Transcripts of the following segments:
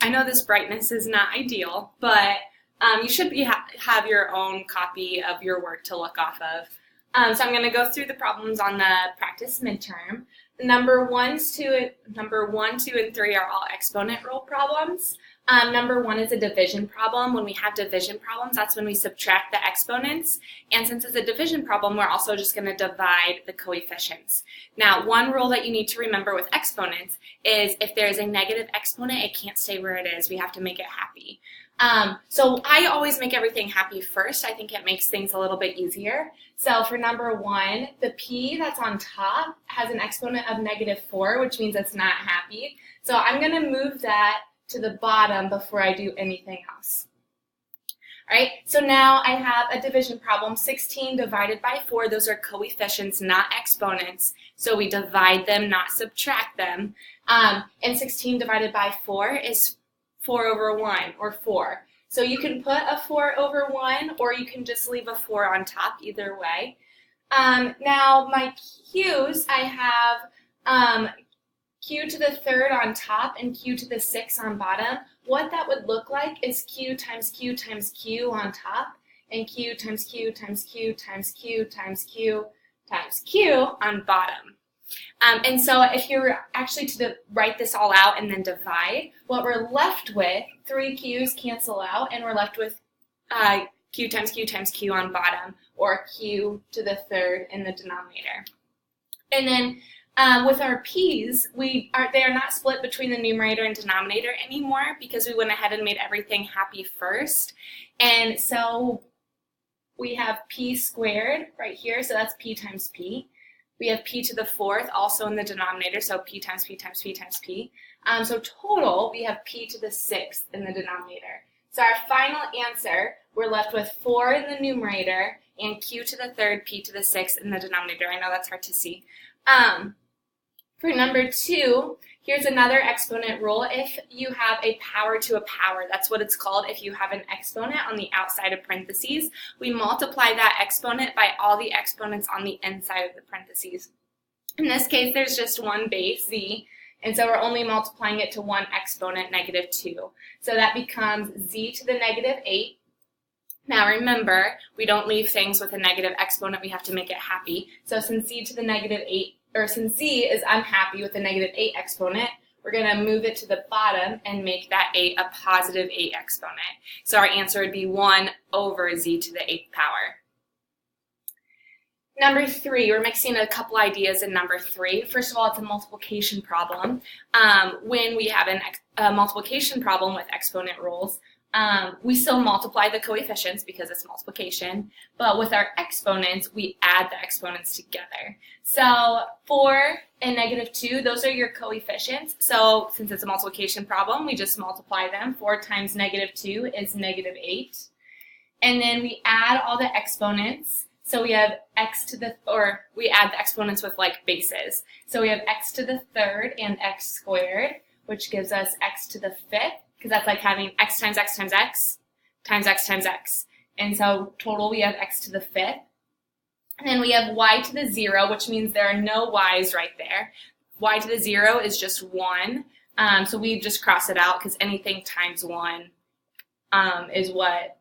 I know this brightness is not ideal, but you should have your own copy of your work to look off of. So I'm going to go through the problems on the practice midterm. Number 1, 2, and 3 are all exponent rule problems. Number 1 is a division problem. When we have division problems, that's when we subtract the exponents. And since it's a division problem, we're also just going to divide the coefficients. Now, one rule that you need to remember with exponents is if there is a negative exponent, it can't stay where it is. We have to make it happy. So I always make everything happy first. I think it makes things a little bit easier. So for number 1, the p that's on top has an exponent of -4, which means it's not happy. So I'm going to move that to the bottom before I do anything else. All right, so now I have a division problem, 16 divided by 4. Those are coefficients, not exponents. So we divide them, not subtract them. And 16 divided by 4 is 4 over 1, or 4. So you can put a 4 over 1, or you can just leave a 4 on top, either way. Now my q's, I have q to the 3rd on top and q to the 6th on bottom. What that would look like is q times q times q on top, and q times q times q times q times q times q on bottom. And so if you're actually to write this all out and then divide, what we're left with, 3 q's cancel out, and we're left with q times q times q on bottom, or q to the 3rd in the denominator. And then with our p's, they are not split between the numerator and denominator anymore because we went ahead and made everything happy first. And so we have p squared right here, so that's p times p. We have p to the 4th also in the denominator, so p times p times p times p. So total, we have p to the 6th in the denominator. So our final answer, we're left with 4 in the numerator and q to the 3rd, p to the 6th in the denominator. I know that's hard to see. For number 2, here's another exponent rule. If you have a power to a power, that's what it's called. If you have an exponent on the outside of parentheses, we multiply that exponent by all the exponents on the inside of the parentheses. In this case, there's just one base, z, and so we're only multiplying it to one exponent, -2. So that becomes z to the -8. Now remember, we don't leave things with a negative exponent. We have to make it happy. So since z to the -8, or since z is unhappy with the -8 exponent, we're going to move it to the bottom and make that 8 a positive 8 exponent. So our answer would be 1 over z to the 8th power. Number 3, we're mixing a couple ideas in number 3. First of all, it's a multiplication problem. When we have a multiplication problem with exponent rules, we still multiply the coefficients because it's multiplication, but with our exponents, we add the exponents together. So 4 and -2, those are your coefficients. So since it's a multiplication problem, we just multiply them. 4 times -2 is -8. And then we add all the exponents. So we have we add the exponents with like bases. So we have x to the 3rd and x squared, which gives us x to the 5th. Because that's like having x times x times x times x times x. And so total we have x to the 5th. And then we have y to the 0, which means there are no y's right there. Y to the 0 is just 1. So we just cross it out because anything times 1 is what,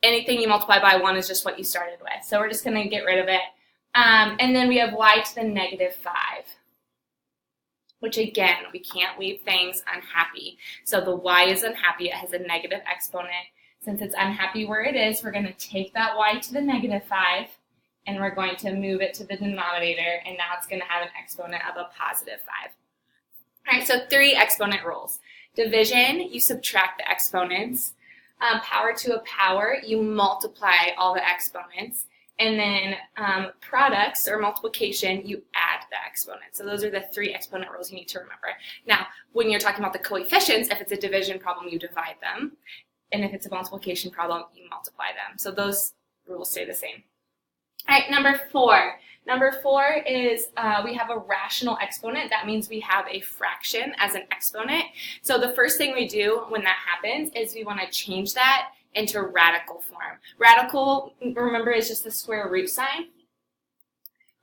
anything you multiply by 1 is just what you started with. So we're just going to get rid of it. And then we have y to the -5. Which again, we can't leave things unhappy. So the y is unhappy, it has a negative exponent. Since it's unhappy where it is, we're going to take that y to the -5 and we're going to move it to the denominator, and now it's going to have an exponent of a positive 5. All right, so 3 exponent rules. Division, you subtract the exponents. Power to a power, you multiply all the exponents. And then products or multiplication, you add the exponent. So those are the 3 exponent rules you need to remember. Now, when you're talking about the coefficients, if it's a division problem, you divide them. And if it's a multiplication problem, you multiply them. So those rules stay the same. All right, number 4. Number 4 is we have a rational exponent. That means we have a fraction as an exponent. So the first thing we do when that happens is we want to change that into radical form. Radical, remember, is just the square root sign.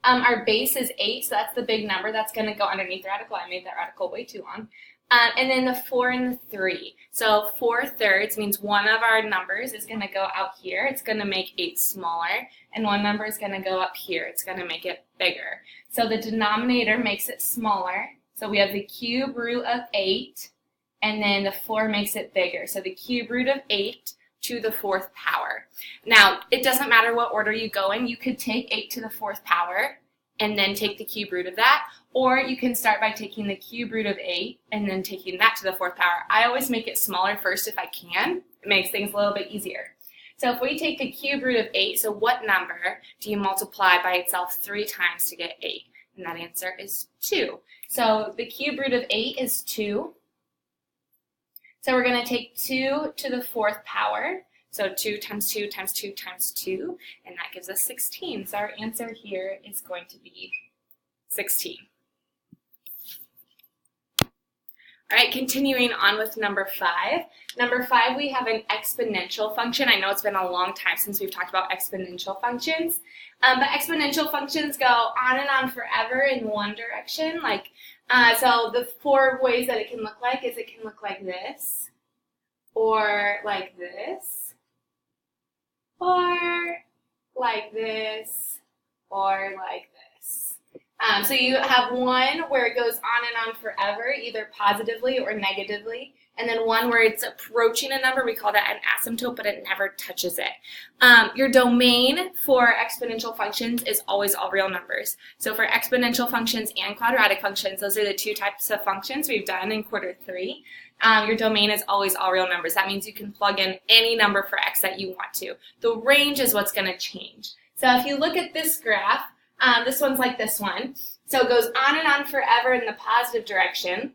Our base is 8, so that's the big number that's going to go underneath the radical. I made that radical way too long. And then the 4 and the 3. So 4/3 means one of our numbers is going to go out here. It's going to make 8 smaller. And one number is going to go up here. It's going to make it bigger. So the denominator makes it smaller. So we have the cube root of 8. And then the 4 makes it bigger. So the cube root of 8 to the 4th power. Now, it doesn't matter what order you go in. You could take 8 to the 4th power and then take the cube root of that. Or you can start by taking the cube root of 8 and then taking that to the 4th power. I always make it smaller first if I can. It makes things a little bit easier. So if we take the cube root of 8, so what number do you multiply by itself 3 times to get 8? And that answer is 2. So the cube root of 8 is 2. So we're going to take 2 to the 4th power. So 2 times 2 times 2 times 2, and that gives us 16. So our answer here is going to be 16. All right, continuing on with number 5. Number 5, we have an exponential function. I know it's been a long time since we've talked about exponential functions, but exponential functions go on and on forever in one direction. So the 4 ways that it can look like is it can look like this, or like this, or like this, or like this. So you have one where it goes on and on forever, either positively or negatively, and then one where it's approaching a number. We call that an asymptote, but it never touches it. Your domain for exponential functions is always all real numbers. So for exponential functions and quadratic functions, those are the 2 types of functions we've done in quarter 3. Your domain is always all real numbers. That means you can plug in any number for x that you want to. The range is what's going to change. So if you look at this graph, this one's like this one. So it goes on and on forever in the positive direction.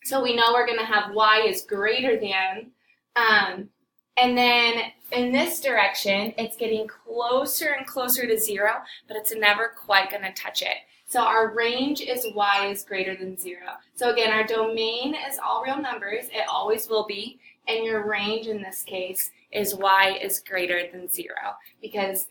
So we know we're going to have y is greater than, and then in this direction, it's getting closer and closer to 0, but it's never quite going to touch it. So our range is y is greater than 0. So again, our domain is all real numbers. It always will be. And your range in this case is y is greater than 0, because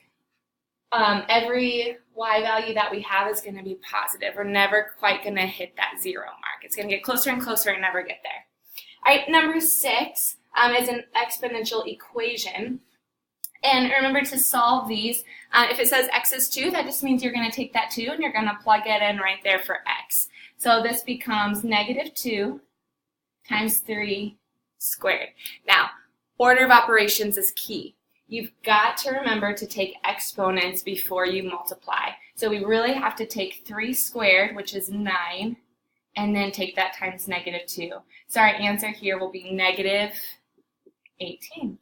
every y value that we have is going to be positive. We're never quite going to hit that 0 mark. It's going to get closer and closer and never get there. All right, number 6 is an exponential equation. And remember to solve these. If it says x is 2, that just means you're going to take that 2 and you're going to plug it in right there for x. So this becomes negative 2 times 3 squared. Now, order of operations is key. You've got to remember to take exponents before you multiply. So we really have to take 3 squared, which is 9, and then take that times negative 2. So our answer here will be negative 18.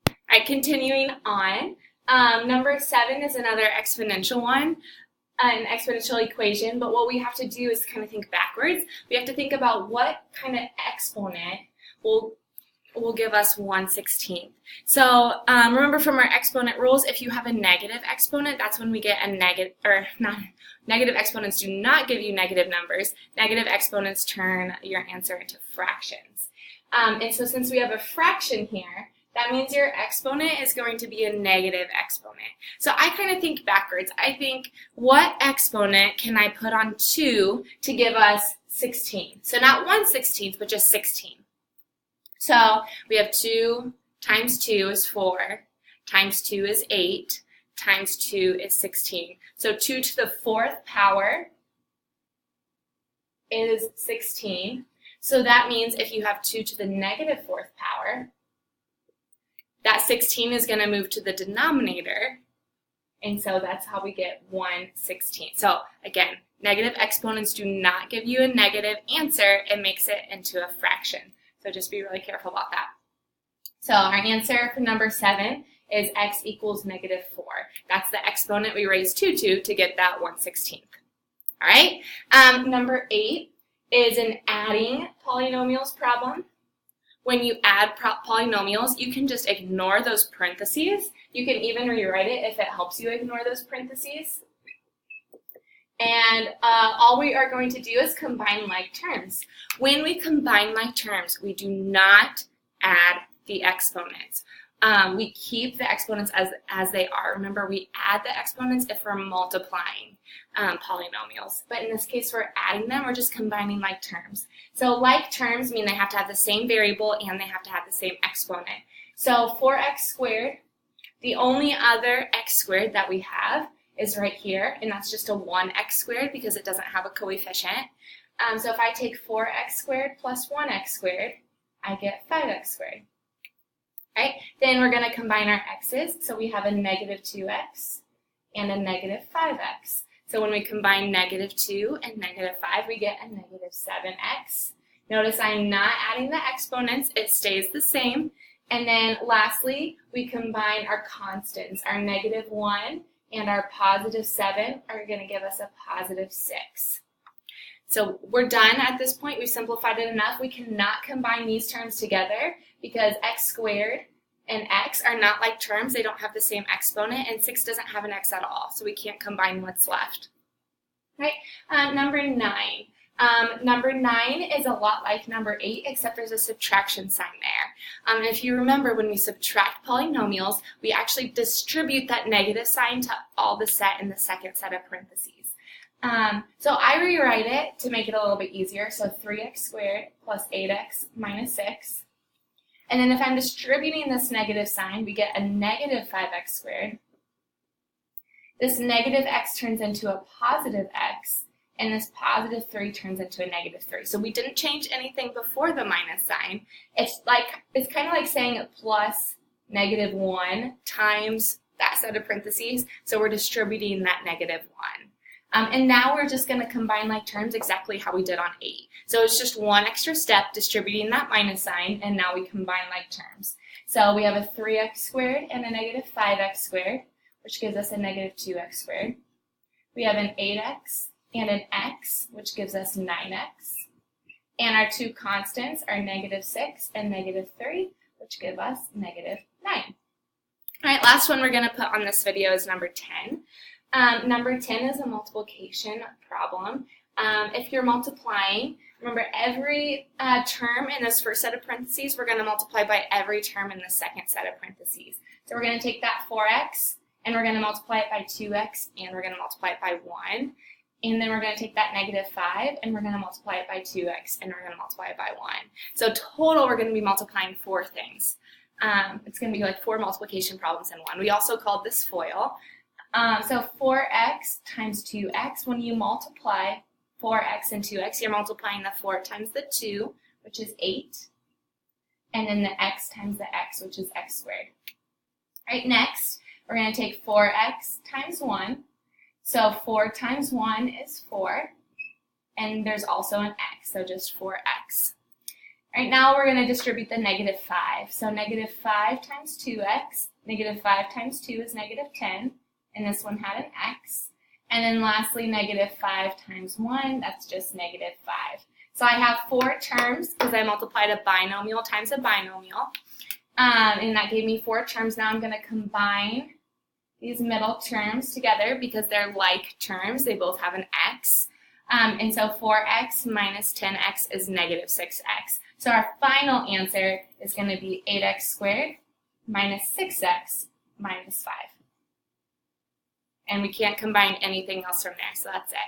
All right, continuing on. Number 7 is another exponential one, an exponential equation, but what we have to do is kind of think backwards. We have to think about what kind of exponent will give us 1/16. So remember from our exponent rules, if you have a negative exponent, that's when we get a negative, or not, negative exponents do not give you negative numbers. Negative exponents turn your answer into fractions. And so since we have a fraction here, that means your exponent is going to be a negative exponent. So I kind of think backwards. I think, what exponent can I put on 2 to give us 16? So not 1/16, but just 16. So we have 2 times 2 is 4, times 2 is 8, times 2 is 16. So 2 to the 4th power is 16. So that means if you have 2 to the negative 4th power, that 16 is going to move to the denominator, and so that's how we get 1/16. So again, negative exponents do not give you a negative answer. It makes it into a fraction. So just be really careful about that. So our answer for number 7 is x equals negative 4. That's the exponent we raised 2 to get that 1/16. All right. Number 8 is an adding polynomials problem. When you add polynomials, you can just ignore those parentheses. You can even rewrite it if it helps you ignore those parentheses. And all we are going to do is combine like terms. When we combine like terms, we do not add the exponents. we keep the exponents as they are. Remember, we add the exponents if we're multiplying polynomials. But in this case, we're adding them. We're just combining like terms. So like terms mean they have to have the same variable and they have to have the same exponent. So 4x squared, the only other x squared that we have is right here, and that's just a 1x squared because it doesn't have a coefficient. So if I take 4x squared plus 1x squared, I get 5x squared. Right? Then we're going to combine our x's. So we have a negative 2x and a negative 5x. So when we combine negative 2 and negative 5, we get a negative 7x. Notice I'm not adding the exponents. It stays the same. And then lastly, we combine our constants. Our negative 1 and our positive 7 are going to give us a positive 6. So we're done at this point. We've simplified it enough. We cannot combine these terms together because x squared and x are not like terms. They don't have the same exponent, and 6 doesn't have an x at all, so we can't combine what's left. Right? Number 9. Number 9 is a lot like number 8, except there's a subtraction sign there. And if you remember, when we subtract polynomials, we actually distribute that negative sign to all the set in the second set of parentheses. So I rewrite it to make it a little bit easier. So 3x squared plus 8x minus 6. And then if I'm distributing this negative sign, we get a negative 5x squared. This negative x turns into a positive x, and this positive 3 turns into a negative 3. So we didn't change anything before the minus sign. It's kind of like saying plus negative 1 times that set of parentheses. So we're distributing that negative 1. And now we're just going to combine like terms exactly how we did on 8. So it's just one extra step, distributing that minus sign, and now we combine like terms. So we have a 3x squared and a negative 5x squared, which gives us a negative 2x squared. We have an 8x and an x, which gives us 9x. And our two constants are negative 6 and negative 3, which give us negative 9. All right, last one we're going to put on this video is number 10. Number 10 is a multiplication problem. If you're multiplying, remember every term in this first set of parentheses, we're going to multiply by every term in the second set of parentheses. So we're going to take that 4x, and we're going to multiply it by 2x, and we're going to multiply it by 1. And then we're going to take that negative 5, and we're going to multiply it by 2x, and we're going to multiply it by 1. So total, we're going to be multiplying 4 things. It's going to be like 4 multiplication problems in one. We also called this FOIL. So 4x times 2x, when you multiply 4x and 2x, you're multiplying the 4 times the 2, which is 8, and then the x times the x, which is x squared. All right, next, we're going to take 4x times 1. So 4 times 1 is 4, and there's also an x, so just 4x. All right, now we're going to distribute the negative 5. So negative 5 times 2x, negative 5 times 2 is negative 10. And this one had an x. And then lastly, negative 5 times 1, that's just negative 5. So I have 4 terms because I multiplied a binomial times a binomial. And that gave me 4 terms. Now I'm going to combine these middle terms together because they're like terms. They both have an x. And so 4x minus 10x is negative 6x. So our final answer is going to be 8x squared minus 6x minus 5. And we can't combine anything else from there, so that's it.